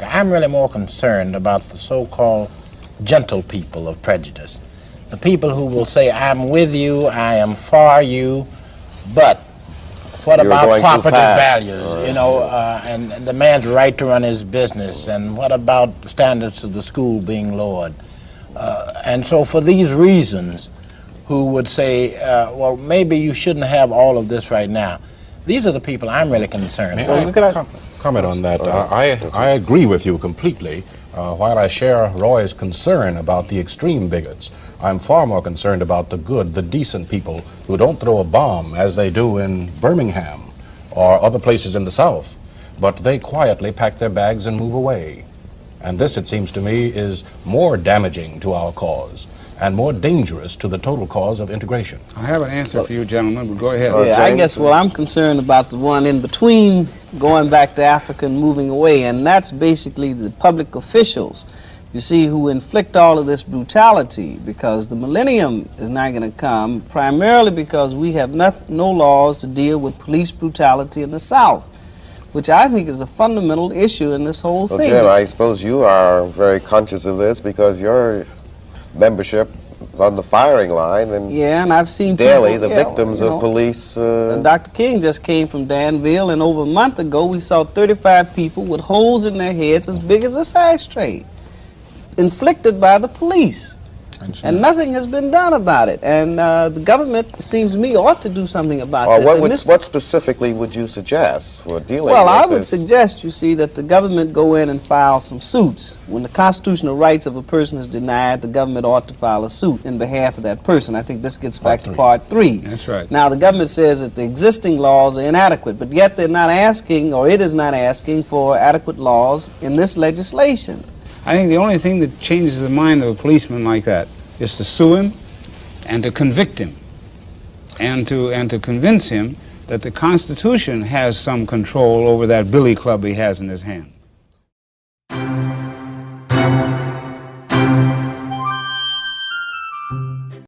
I'm really more concerned about the so-called gentle people of prejudice. The people who will say, I'm with you, I am for you, but what about property values, you know, and the man's right to run his business, and what about the standards of the school being lowered? And so for these reasons, who would say, well, maybe you shouldn't have all of this right now. These are the people I'm really concerned about. Could I comment on that? I agree with you completely. While I share Roy's concern about the extreme bigots, I'm far more concerned about the good, the decent people who don't throw a bomb as they do in Birmingham or other places in the South, but they quietly pack their bags and move away. And this, it seems to me, is more damaging to our cause and more dangerous to the total cause of integration. I have an answer for you, gentlemen, but go ahead. Yeah, I guess, well, I'm concerned about the one in between going back to Africa and moving away, and that's basically the public officials, you see, who inflict all of this brutality, because the millennium is not going to come primarily because we have no laws to deal with police brutality in the South, which I think is a fundamental issue in this whole thing. Jim, I suppose you are very conscious of this because your membership is on the firing line, and yeah, and I've seen daily people, the victims of police. Dr. King just came from Danville, and over a month ago we saw 35 people with holes in their heads as big as a ashtray, inflicted by the police. And nothing has been done about it. And the government, it seems to me, ought to do something about this. What specifically would you suggest for dealing with this? Well, I would suggest, you see, that the government go in and file some suits. When the constitutional rights of a person is denied, the government ought to file a suit in behalf of that person. I think this gets back to part 3. That's right. Now, the government says that the existing laws are inadequate, but yet they're not asking, or it is not asking, for adequate laws in this legislation. I think the only thing that changes the mind of a policeman like that is to sue him and to convict him and to convince him that the Constitution has some control over that billy club he has in his hand.